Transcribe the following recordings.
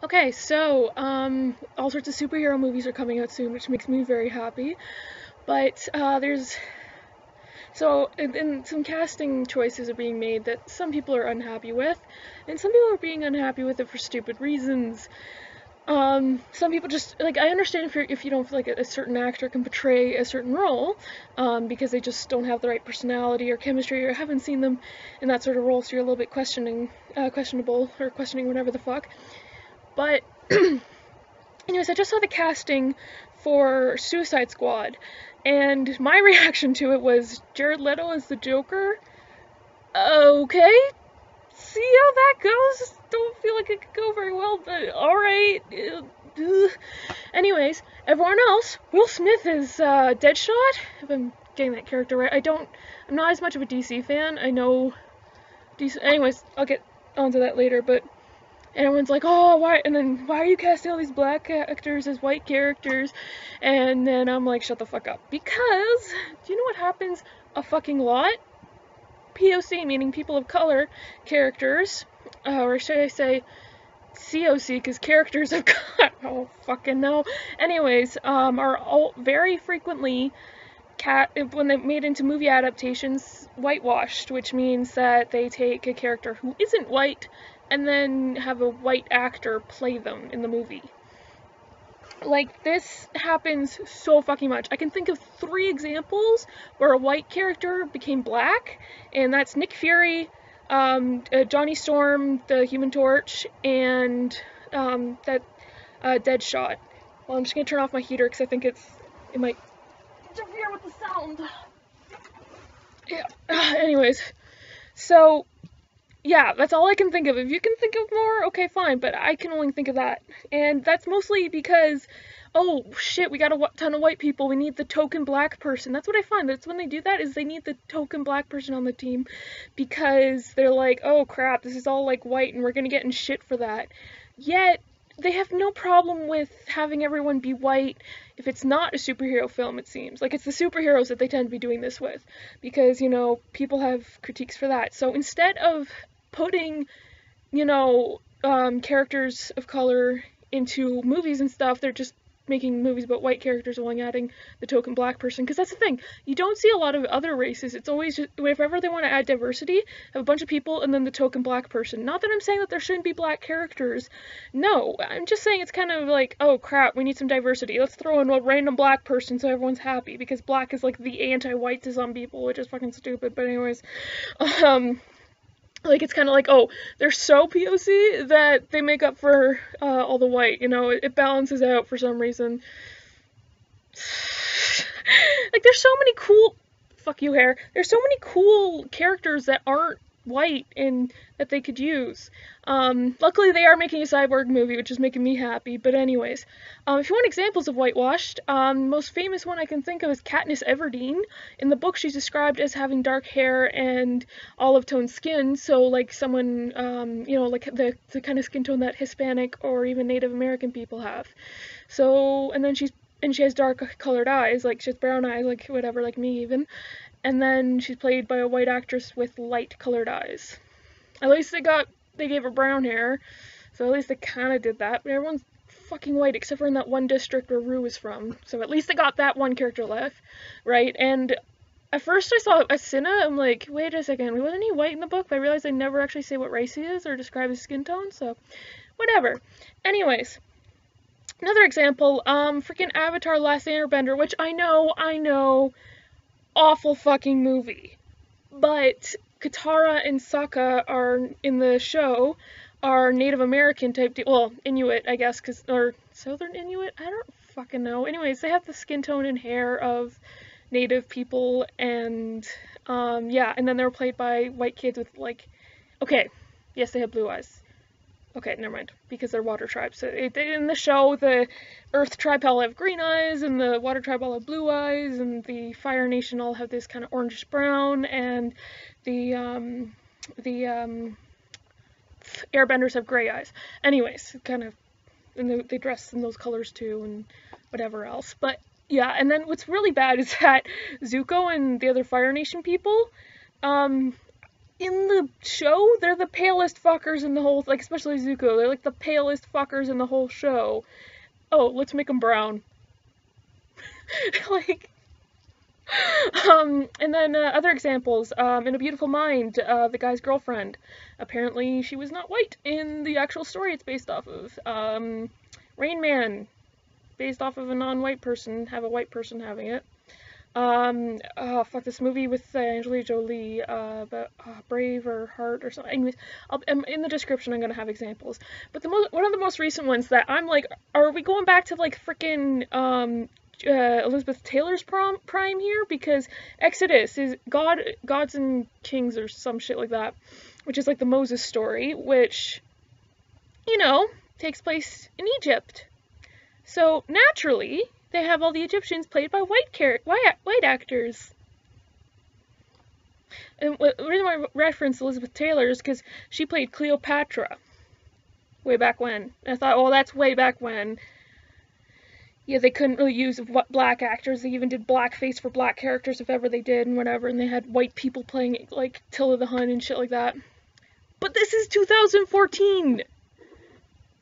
Okay, so, all sorts of superhero movies are coming out soon, which makes me very happy. But, and some casting choices are being made that some people are unhappy with, and some people are being unhappy with it for stupid reasons. Some people just, like, I understand if you don't feel like a certain actor can portray a certain role, because they just don't have the right personality or chemistry, or haven't seen them in that sort of role, so you're a little bit questionable, or questioning whatever the fuck. But, anyways, I just saw the casting for Suicide Squad, and my reaction to it was Jared Leto as the Joker. Okay, see how that goes. Don't feel like it could go very well, but alright. Anyways, everyone else, Will Smith is Deadshot. If I'm getting that character right. I'm not as much of a DC fan. I know DC. Anyways, I'll get onto that later, but. And everyone's like, oh, why? And then why are you casting all these black actors as white characters? And then I'm like, shut the fuck up. Because, do you know what happens a fucking lot? POC, meaning people of color characters, or should I say COC, because characters of color, oh fucking no. Anyways, are all very frequently when they're made into movie adaptations, whitewashed, which means that they take a character who isn't white and then have a white actor play them in the movie. Like, this happens so fucking much. I can think of 3 examples where a white character became black, and that's Nick Fury, Johnny Storm, the Human Torch, and that Deadshot. Well, I'm just gonna turn off my heater because I think it might interfere with the sound. Yeah. Anyways, so yeah, that's all I can think of. If you can think of more, okay, fine, but I can only think of that. And that's mostly because, oh shit, we got a ton of white people, we need the token black person. That's what I find. That's when they do that, is they need the token black person on the team, because they're like, oh crap, this is all like white and we're gonna get in shit for that. Yet, they have no problem with having everyone be white if it's not a superhero film, it seems. Like, it's the superheroes that they tend to be doing this with, because, you know, people have critiques for that. So instead of putting, you know, characters of color into movies and stuff, they're just making movies about white characters while adding the token black person, because that's the thing, you don't see a lot of other races. It's always just, whenever they want to add diversity, have a bunch of people and then the token black person. Not that I'm saying that there shouldn't be black characters, no, I'm just saying it's kind of like, oh crap, we need some diversity, let's throw in a random black person so everyone's happy, because black is like the anti-white to some people, which is fucking stupid. But anyways, like, it's kind of like, oh, they're so POC that they make up for all the white, you know, it balances out for some reason. Like, there's so many cool, fuck you, hair, there's so many cool characters that aren't white and that they could use. Luckily they are making a Cyborg movie, which is making me happy, but anyways. If you want examples of whitewashed, most famous one I can think of is Katniss Everdeen. In the book, she's described as having dark hair and olive-toned skin, so like someone, you know, like the kind of skin tone that Hispanic or even Native American people have. So, and she has dark colored eyes, like she has brown eyes, like whatever, like me even. And then she's played by a white actress with light colored eyes. At least they gave her brown hair, so at least they kind of did that, but everyone's fucking white except for in that one district where Rue is from, so at least they got that one character left, right? And at first I saw Asina, I'm like, wait a second, wasn't he white in the book? But I realized they never actually say what race he is or describe his skin tone, so whatever. Anyways, another example, freaking Avatar Last Airbender, which I know, awful fucking movie. But Katara and Sokka are, in the show, are Native American type, well, Inuit, I guess, or Southern Inuit? I don't fucking know. Anyways, they have the skin tone and hair of Native people, and, yeah, and then they were played by white kids with, like, okay, yes, they have blue eyes. Okay, never mind, because they're water tribes. So in the show, the Earth tribe all have green eyes, and the water tribe all have blue eyes, and the Fire Nation all have this kind of orangish brown, and the Airbenders have gray eyes. Anyways, kind of, and they dress in those colors too, and whatever else. But yeah, and then what's really bad is that Zuko and the other Fire Nation people, in the show, they're the palest fuckers in the whole, like, especially Zuko, they're like the palest fuckers in the whole show. Oh, let's make them brown. Like, and then other examples, in A Beautiful Mind, the guy's girlfriend, apparently she was not white in the actual story it's based off of. Rain Man, based off of a non-white person, have a white person having it. Oh fuck, this movie with Angelina Jolie, about Brave or Heart or something. Anyways, in the description I'm gonna have examples. But one of the most recent ones that I'm like, are we going back to like frickin' Elizabeth Taylor's prime here? Because Exodus is Gods and Kings or some shit like that, which is like the Moses story, which, you know, takes place in Egypt. So naturally, they have all the Egyptians played by white actors. And the reason why I reference Elizabeth Taylor is because she played Cleopatra way back when. And I thought, oh, that's way back when. Yeah, they couldn't really use black actors. They even did blackface for black characters if ever they did and whatever. And they had white people playing like Attila the Hun and shit like that. But this is 2014!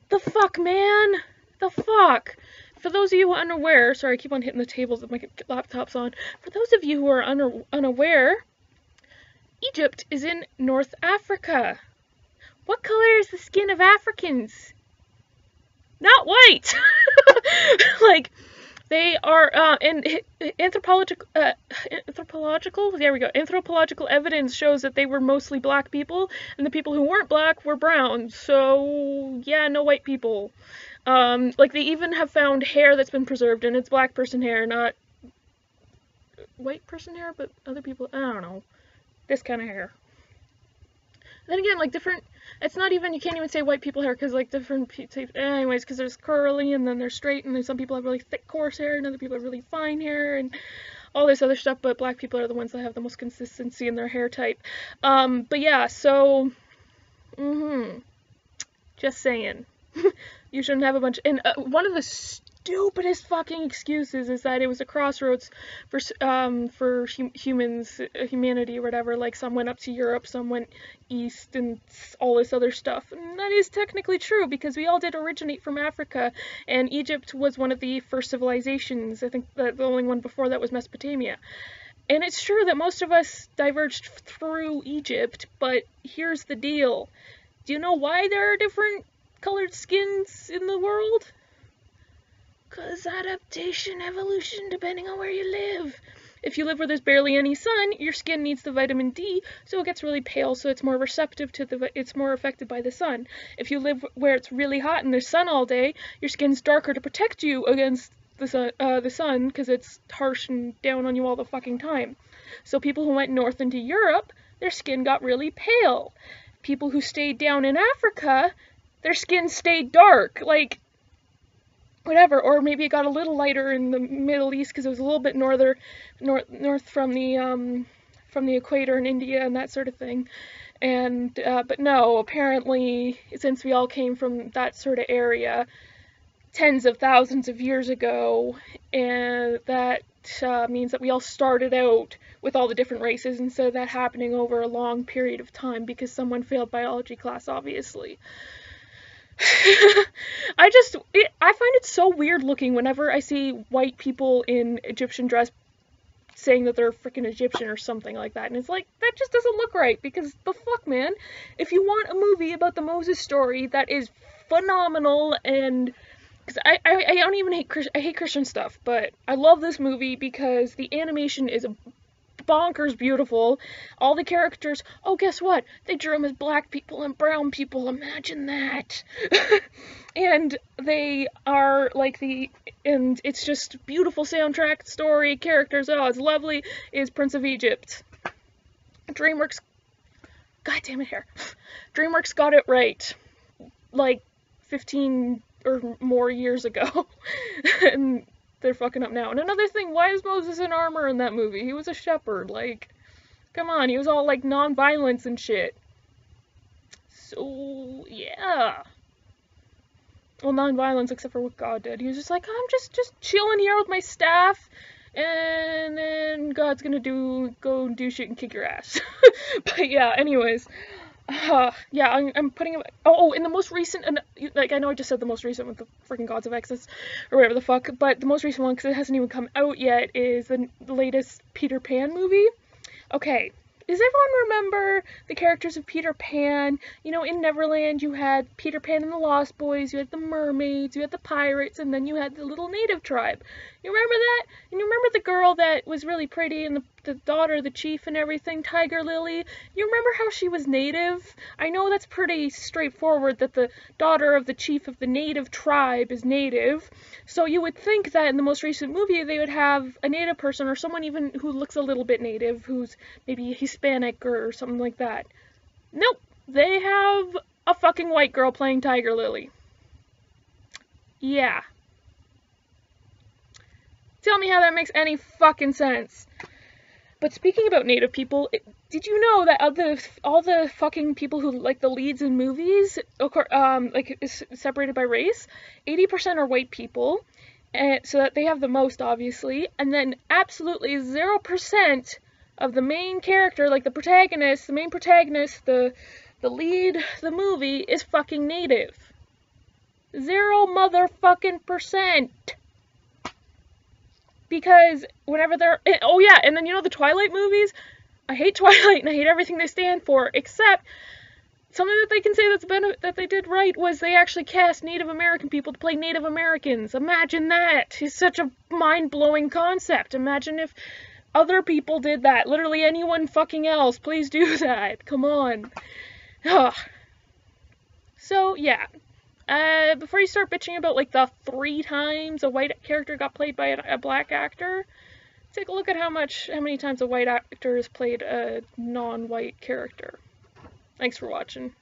The fuck, man? The fuck? For those of you who are unaware, sorry, I keep on hitting the tables with my laptop's on. For those of you who are unaware, Egypt is in North Africa. What color is the skin of Africans? Not white! Like, they are, anthropological, there we go, anthropological evidence shows that they were mostly black people, and the people who weren't black were brown, so, yeah, no white people. Like, they even have found hair that's been preserved, and it's black person hair, not white person hair, but other people, I don't know, this kind of hair. Then again, like, different, it's not even, you can't even say white people hair, because, like, different, anyways, because there's curly, and then there's straight, and then some people have really thick, coarse hair, and other people have really fine hair, and all this other stuff, but black people are the ones that have the most consistency in their hair type. But yeah, so, just saying. You shouldn't have a bunch, and one of the stupidest fucking excuses is that it was a crossroads for humanity or whatever. Like, some went up to Europe, some went east, and all this other stuff. And that is technically true, because we all did originate from Africa, and Egypt was one of the first civilizations. I think that the only one before that was Mesopotamia. And it's true that most of us diverged through Egypt, but here's the deal. Do you know why there are different colored skins in the world? Because adaptation, evolution, depending on where you live. If you live where there's barely any sun, your skin needs the vitamin D, so it gets really pale, so it's more receptive to it's more affected by the sun. If you live where it's really hot and there's sun all day, your skin's darker to protect you against the sun, because it's harsh and down on you all the fucking time. So people who went north into Europe, their skin got really pale. People who stayed down in Africa, their skin stayed dark, like, whatever, or maybe it got a little lighter in the Middle East because it was a little bit north from the equator in India and that sort of thing. And but no, apparently, since we all came from that sort of area tens of thousands of years ago, and that means that we all started out with all the different races instead of that happening over a long period of time because someone failed biology class, obviously. I find it so weird looking whenever I see white people in Egyptian dress saying that they're freaking Egyptian or something like that, and it's like, that just doesn't look right, because the fuck, man, if you want a movie about the Moses story that is phenomenal, and because I don't even hate Christian stuff, but I love this movie because the animation is bonkers beautiful. All the characters, oh, guess what? They drew them as black people and brown people. Imagine that. And they are like and it's just beautiful soundtrack, story, characters. Oh, it's lovely. Is Prince of Egypt. DreamWorks, god damn it, hair. DreamWorks got it right, like 15 or more years ago. And they're fucking up now. And another thing, why is Moses in armor in that movie? He was a shepherd. Like, come on, he was all like non-violence and shit. So yeah. Well, non-violence except for what God did. He was just like, I'm just chilling here with my staff and then God's gonna go and do shit and kick your ass. But yeah, anyways. Yeah, I'm putting him. Oh, in the most recent, like, I know I just said the most recent with the freaking Gods of Exodus, or whatever the fuck, but the most recent one, because it hasn't even come out yet, is the latest Peter Pan movie. Okay, does everyone remember the characters of Peter Pan? You know, in Neverland, you had Peter Pan and the Lost Boys, you had the mermaids, you had the pirates, and then you had the little native tribe. You remember that? And you remember the girl that was really pretty, and the daughter of the chief and everything, Tiger Lily? You remember how she was native? I know that's pretty straightforward, that the daughter of the chief of the native tribe is native. So you would think that in the most recent movie, they would have a native person, or someone even who looks a little bit native, who's maybe Hispanic or something like that. Nope, they have a fucking white girl playing Tiger Lily. Yeah. Tell me how that makes any fucking sense. But speaking about native people, did you know that all the fucking people who like the leads in movies, like is separated by race, 80% are white people, and so that they have the most, obviously, and then absolutely 0% of the main character, like the protagonist, the main protagonist, the lead, the movie, is fucking native. 0 motherfucking %. Because whenever they're, oh yeah, and then you know the Twilight movies? I hate Twilight and I hate everything they stand for, except something that they can say that they did right was they actually cast Native American people to play Native Americans. Imagine that. It's such a mind-blowing concept. Imagine if other people did that. Literally anyone fucking else. Please do that. Come on. Ugh. So, yeah. Before you start bitching about, like, the 3 times a white character got played by a black actor, take a look at how many times a white actor has played a non-white character. Thanks for watching.